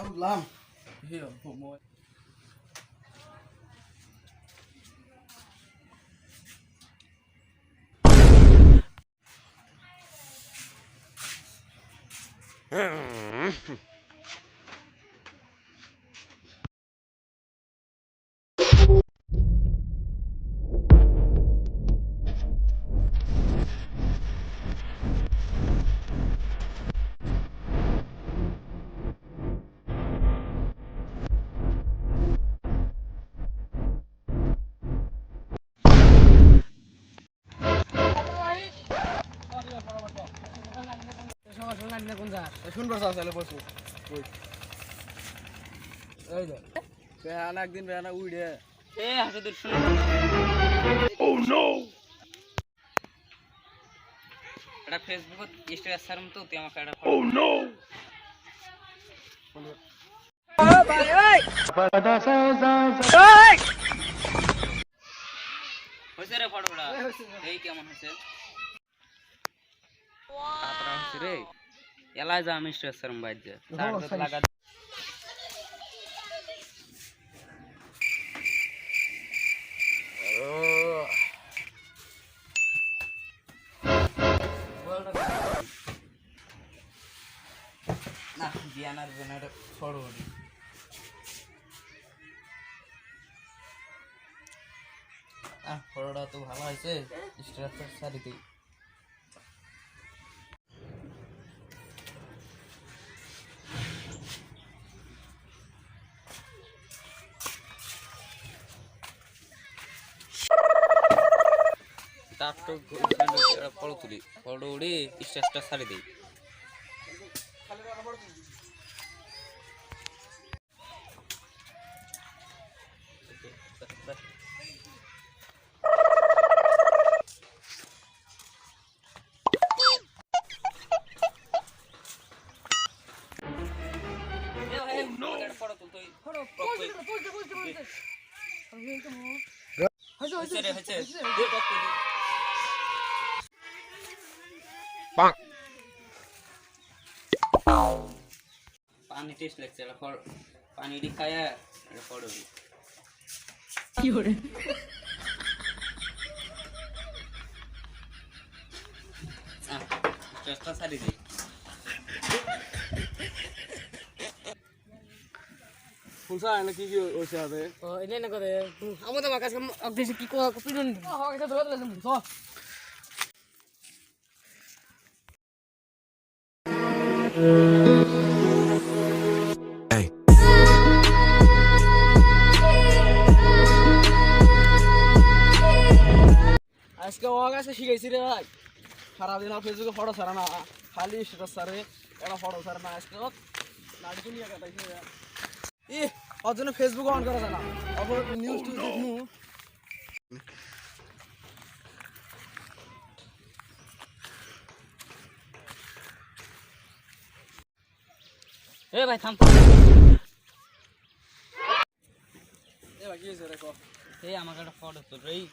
làm hiểu phụ môi শুনবার চাইলে বসু এই যে বেহানা একদিন বেহানা উড়ে এ হাসে দূর শুনে oh no এটা ফেসবুকত স্ট্যাটাস সারম তো তুই আমাকে এটা oh no ভাই ওই হইছে রে ফটোটা এই কেমন হইছে তাতরা হইছে রে এলাই যা আমি স্ট্যাটাস সারম বাইর যা চার্জ লাগা না দিয়ানার জেনারে ফরওয়ার্ড ফটোটা তো ভালো হয়েছে স্ট্যাটাস সারিতে তার তো ফটো তুলি ফটো উড়ে স্ট্যাটাসটা সারি দেই पानी टेस्ट लगছে এটা ফর পানি দি খায়া এটা পড়ো কি করে চেষ্টা সারি দি ফুলসা এনে কি হইছে হবে ও এনে না করে আমাদের কাছে অবদেশে কি কো পিডন এটা ধরে দিলাম তো আজকে ওয়াগাছে শিখাইছি রে ভাই সারা দিন ফেসবুকে ফটো ছাড়া না খালি স্ট্যাটাস ছাড়ে এটা ফটো ছাড়া না আজকে নাড়ি নিয়ে কাটাইছে ই ওর জন্য ফেসবুক অন করা যায় না অপর নিউজ টু দেখনু এ ভাই থাম এ ভাই কি হইছে রে কো এই আমাকে একটা ফটো তুল এই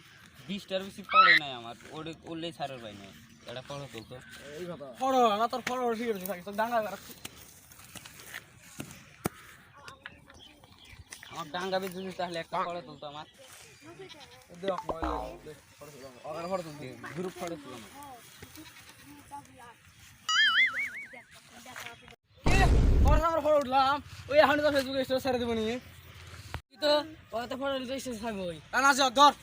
20টার বেশি পড়ে নাই আমার ওরে ওলেই ছাড়ার ভাই নাই এটা ফটো তুল তো এই কথা ফটো না তোর ফটো ঠিক আছে থাকি তো ডাঙ্গা আমার ডাঙ্গা বে যদি তাহলে একটা ফটো তুল তো আমার দেখ মোবাইল দে ফটো তুল আগে ফটো তুল গ্রুপ ফটো তুল আমার ওর সামনে ফটো উঠলাম ওই এখন তো ফেসবুকে স্ট্যাটাস ছেড়ে দেব নি তুই তো ওতে ফটো রেজিস্ট্রেশন থাকবে ওই না যা ধর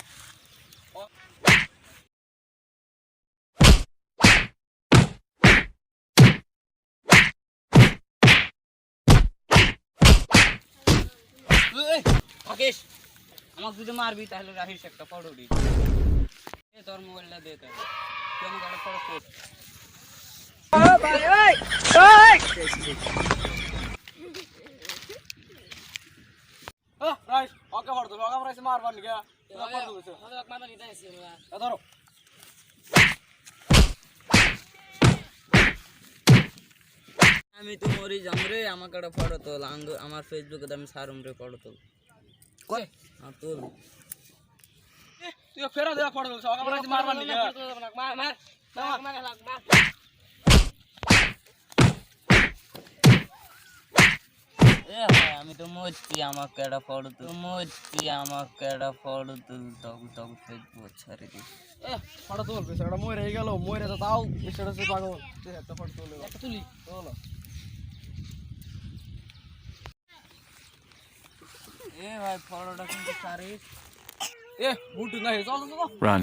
রাকেশ আমাকে যদি মারবি তাহলে রাহিস একটা ফটো দি এ তোর মোবাইলটা দে তাহলে তুই আমাকে একটা ফটো পোস্ট ও ভাই ওই ওই রাইট ওকে ফটো তুল ওকে রাইস মারবার নি গা ফটো তুলছে আমাদের মারবা নিতে আসছে ধরো আমি তো মরি যাম রে আমাকে একটা ফটো তোল আমার ফেসবুকে আমি সারুম রে ফটো তোল কই তোল তুই ফেরা দে ফটো তুলছে ওকে রাইস মারবার নি গা মার মার মার মার মার এ ভাই আমি তো মরছি, আমাকে একটা ফটো তুল, মরছি আমাকে একটা ফটো তুল, তখন তখন ফেসবুক ছাড়ি দিই। এ ফটো তুল বেচারা মরে গেল, মরে তো তাও স্ট্যাটাসে পাগল, তুই একটা ফটো তুলে একটা তুলি তোলো। এ ভাই ফটোটা কিন্তু ছাড়িস। এ বুটু নাই, চল চল চল। Run.